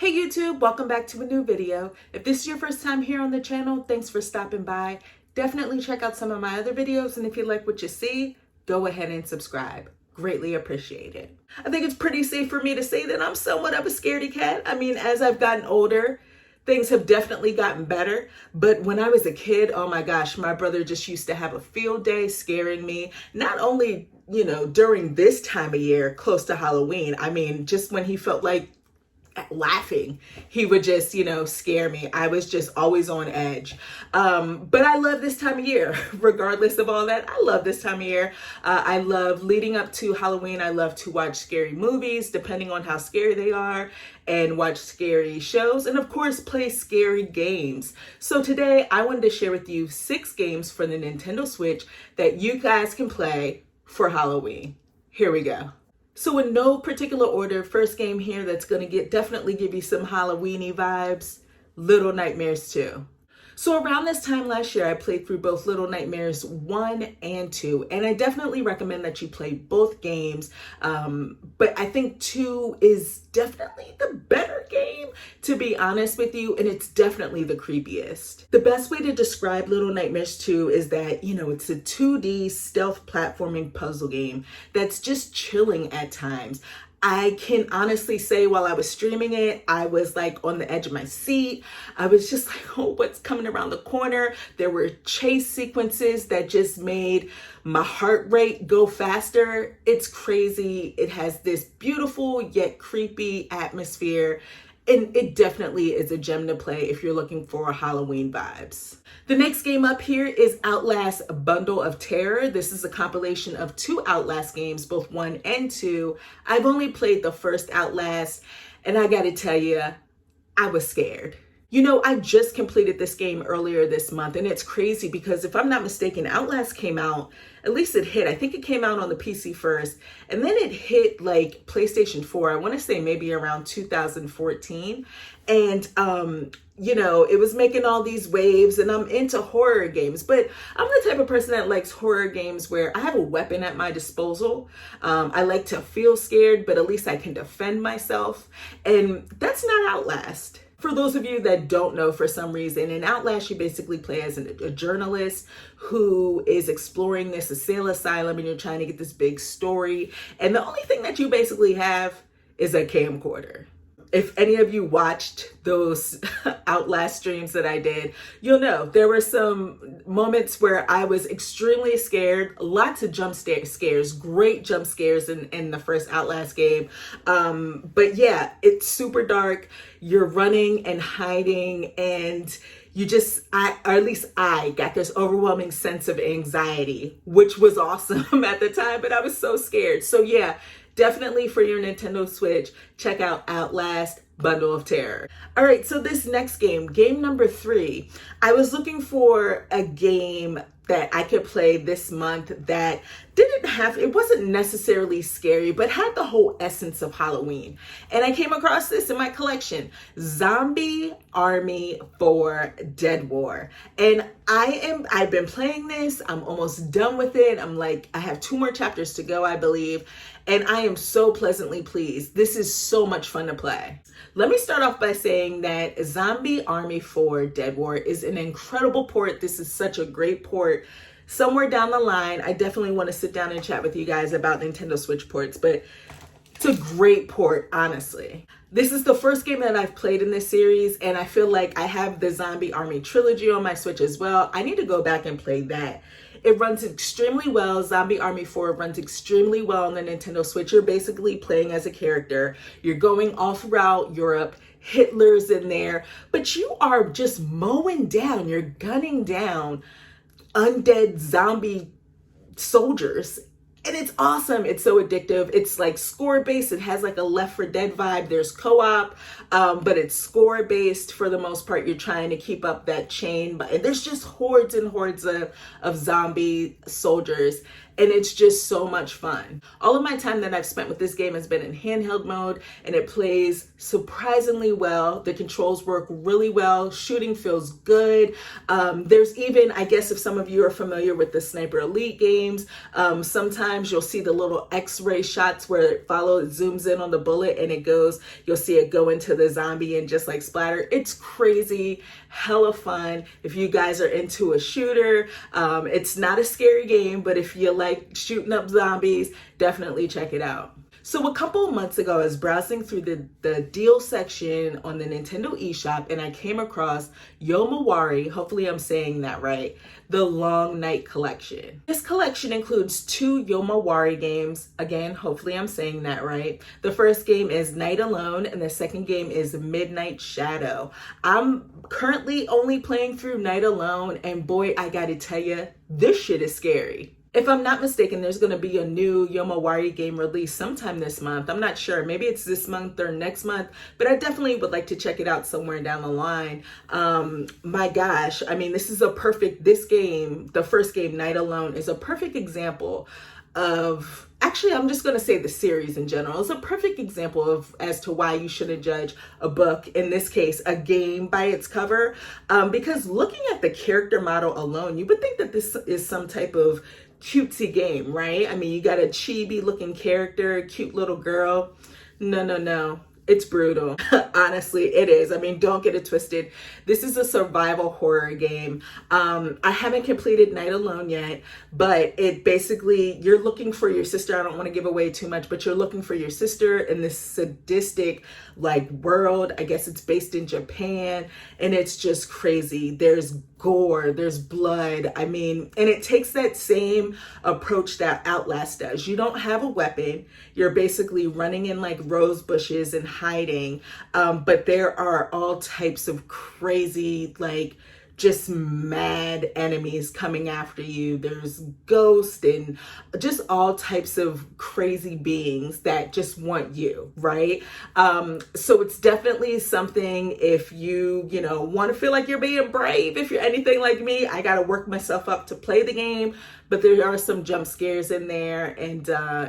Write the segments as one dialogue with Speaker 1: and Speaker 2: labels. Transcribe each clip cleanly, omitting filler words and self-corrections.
Speaker 1: Hey YouTube, welcome back to a new video. If this is your first time here on the channel, thanks for stopping by. Definitely check out some of my other videos, and if you like what you see, go ahead and subscribe. Greatly appreciate it. I think it's pretty safe for me to say that I'm somewhat of a scaredy cat. I mean, as I've gotten older, things have definitely gotten better. But when I was a kid, oh my gosh, my brother just used to have a field day scaring me. Not only, during this time of year, close to Halloween, I mean, just when he felt like laughing, he would just scare me. I was just always on edge, but I love this time of year. Regardless of all that, I love this time of year. I love leading up to Halloween. I love to watch scary movies depending on how scary they are, and watch scary shows, and of course play scary games. So today I wanted to share with you 6 games for the Nintendo Switch that you guys can play for Halloween. Here we go. So in no particular order, first game here that's going to definitely give you some Halloween-y vibes, Little Nightmares 2. So around this time last year, I played through both Little Nightmares 1 and 2, and I definitely recommend that you play both games, but I think 2 is definitely the better game, to be honest with you, and it's definitely the creepiest. The best way to describe Little Nightmares 2 is that, it's a 2D stealth platforming puzzle game that's just chilling at times. I can honestly say while I was streaming it, I was like on the edge of my seat. I was just like, oh, what's coming around the corner? There were chase sequences that just made my heart rate go faster. It's crazy. It has this beautiful yet creepy atmosphere. And it definitely is a gem to play if you're looking for Halloween vibes. The next game up here is Outlast Bundle of Terror. This is a compilation of 2 Outlast games, both 1 and 2. I've only played the first Outlast, and I gotta tell you, I was scared. I just completed this game earlier this month, and it's crazy because if I'm not mistaken, Outlast came out, at least it hit, I think it came out on the PC first, and then it hit like PlayStation 4, I want to say maybe around 2014, and it was making all these waves, and I'm into horror games, but I'm the type of person that likes horror games where I have a weapon at my disposal. I like to feel scared, but at least I can defend myself, and that's not Outlast. For those of you that don't know, for some reason, in Outlast, you basically play as a journalist who is exploring this asylum, and you're trying to get this big story. And the only thing that you basically have is a camcorder. If any of you watched those Outlast streams that I did, you'll know there were some moments where I was extremely scared. Lots of jump scares, great jump scares in the first Outlast game. But yeah, it's super dark. You're running and hiding, and you just, or at least I got this overwhelming sense of anxiety, which was awesome at the time, but I was so scared. So yeah, definitely for your Nintendo Switch, check out Outlast Bundle of Terror. All right, so this next game number 3, I was looking for a game that I could play this month that it wasn't necessarily scary, but had the whole essence of Halloween. And I came across this in my collection, Zombie Army 4 Dead War. And I've been playing this, I'm almost done with it. I have 2 more chapters to go, I believe. And I am so pleasantly pleased. This is so much fun to play. Let me start off by saying that Zombie Army 4 Dead War is an incredible port. This is such a great port. Somewhere down the line, I definitely want to sit down and chat with you guys about Nintendo Switch ports, but it's a great port, honestly. This is the first game that I've played in this series, and I feel like I have the Zombie Army trilogy on my Switch as well. I need to go back and play that. It runs extremely well. Zombie Army 4 runs extremely well on the Nintendo Switch. You're basically playing as a character. You're going all throughout Europe. Hitler's in there, but you are just mowing down, you're gunning down undead zombie soldiers. And it's awesome. It's so addictive. It's like score based. It has like a Left 4 Dead vibe. There's co-op, but it's score based for the most part. You're trying to keep up that chain, and there's just hordes and hordes of zombie soldiers. and it's just so much fun. All of my time that I've spent with this game has been in handheld mode, and it plays surprisingly well. The controls work really well. Shooting feels good. There's even, I guess if some of you are familiar with the Sniper Elite games, sometimes you'll see the little X-ray shots where it zooms in on the bullet and you'll see it go into the zombie and just like splatter. It's crazy, hella fun. If you guys are into a shooter, it's not a scary game, but if you like shooting up zombies, definitely check it out. So a couple of months ago, I was browsing through the deal section on the Nintendo eShop, and I came across Yomawari, hopefully I'm saying that right, the Long Night Collection. This collection includes 2 Yomawari games. Again, hopefully I'm saying that right. The first game is Night Alone, and the second game is Midnight Shadow. I'm currently only playing through Night Alone, and boy, I gotta tell you, this shit is scary. If I'm not mistaken, there's going to be a new Yomawari game released sometime this month. I'm not sure. Maybe it's this month or next month, but I definitely would like to check it out somewhere down the line. My gosh, I mean, this game, the first game, Night Alone, is a perfect example of, actually, I'm just going to say the series in general. It's a perfect example of as to why you shouldn't judge a book, in this case, a game, by its cover. Because looking at the character model alone, you would think that this is some type of cutesy game, right? I mean, you got a chibi looking character, cute little girl. No. It's brutal. Honestly, it is. I mean, don't get it twisted. This is a survival horror game. I haven't completed Night Alone yet, but it basically, you're looking for your sister. I don't want to give away too much, but you're looking for your sister in this sadistic like world. I guess it's based in Japan, and it's just crazy. There's gore, there's blood. I mean, and it takes that same approach that Outlast does. You don't have a weapon. You're basically running in like rose bushes and hiding. But there are all types of crazy, like just mad enemies coming after you. There's ghosts and just all types of crazy beings that just want you, right? So it's definitely something, if you want to feel like you're being brave, if you're anything like me, I got to work myself up to play the game, but there are some jump scares in there, and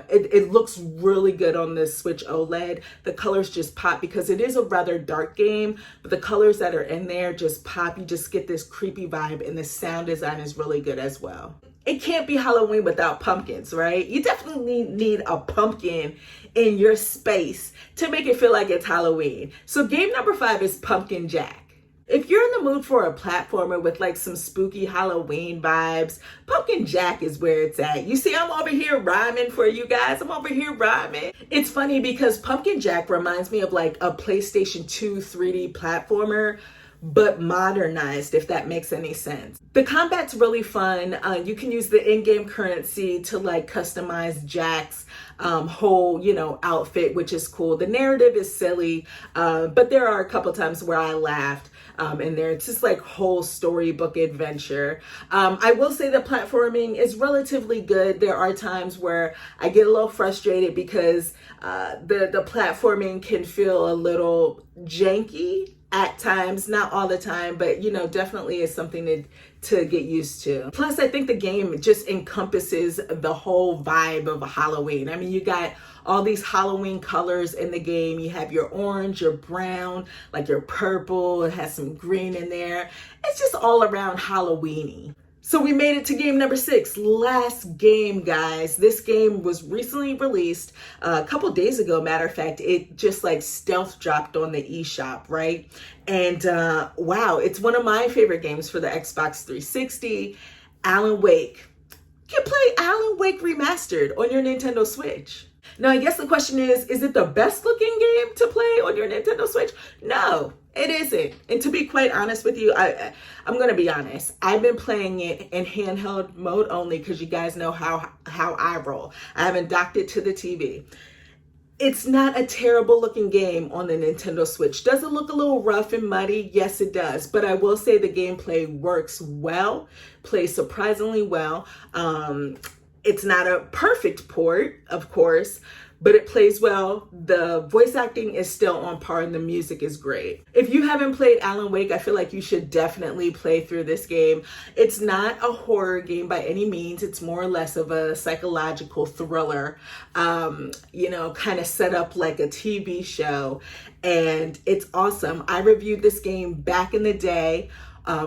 Speaker 1: it looks really good on the Switch OLED. The colors just pop because it is a rather dark game, but the colors that are in there just pop. You just get this creepy vibe, and the sound design is really good as well. It can't be Halloween without pumpkins, right? You definitely need a pumpkin in your space to make it feel like it's Halloween. So game number 5 is Pumpkin Jack. If you're in the mood for a platformer with like some spooky Halloween vibes, Pumpkin Jack is where it's at. You see, I'm over here rhyming for you guys. I'm over here rhyming. It's funny because Pumpkin Jack reminds me of like a PlayStation 2 3D platformer, but modernized, if that makes any sense. The combat's really fun. You can use the in-game currency to like customize Jack's whole, outfit, which is cool. The narrative is silly, but there are a couple times where I laughed. In there, it's just like whole storybook adventure. I will say the platforming is relatively good. There are times where I get a little frustrated because the platforming can feel a little janky at times, not all the time, but definitely is something to get used to. Plus, I think the game just encompasses the whole vibe of Halloween. I mean, you got all these Halloween colors in the game. You have your orange, your brown, like your purple. It has some green in there. It's just all around Halloween-y. So we made it to game number 6, last game, guys. This game was recently released a couple days ago. Matter of fact, it just like stealth dropped on the eShop, right? And wow, it's one of my favorite games for the Xbox 360, Alan Wake. You can play Alan Wake Remastered on your Nintendo Switch. Now, I guess the question is it the best looking game to play on your Nintendo Switch? No, it isn't. And to be quite honest with you, I'm going to be honest. I've been playing it in handheld mode only because you guys know how I roll. I haven't docked it to the TV. It's not a terrible looking game on the Nintendo Switch. Does it look a little rough and muddy? Yes, it does. But I will say the gameplay works well, plays surprisingly well. It's not a perfect port, of course, but it plays well. The voice acting is still on par and the music is great. If you haven't played Alan Wake, I feel like you should definitely play through this game. It's not a horror game by any means. It's more or less of a psychological thriller, you know, kind of set up like a TV show. And it's awesome. I reviewed this game back in the day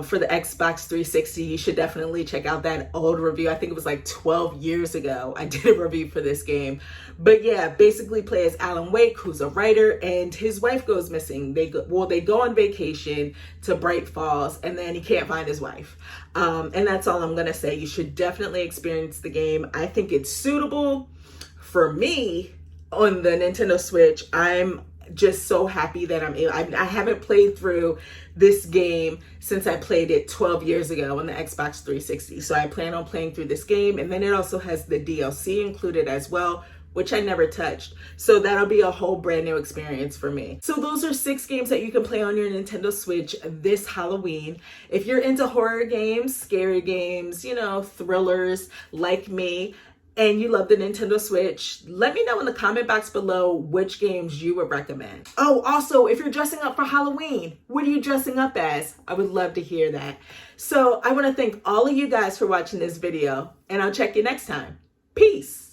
Speaker 1: for the Xbox 360. You should definitely check out that old review. I think it was like 12 years ago. I did a review for this game. But yeah, basically play as Alan Wake, who's a writer, and his wife goes missing. They go on vacation to Bright Falls, and then he can't find his wife. And that's all I'm going to say. You should definitely experience the game. I think it's suitable for me on the Nintendo Switch. I'm just so happy that I haven't played through this game since I played it 12 years ago on the Xbox 360. So I plan on playing through this game, and then it also has the DLC included as well, which I never touched. So that'll be a whole brand new experience for me. So those are 6 games that you can play on your Nintendo Switch this Halloween. If you're into horror games, scary games, you know, thrillers like me, and you love the Nintendo Switch, let me know in the comment box below which games you would recommend. Oh, also, if you're dressing up for Halloween, what are you dressing up as? I would love to hear that. So I want to thank all of you guys for watching this video, and I'll check you next time. Peace.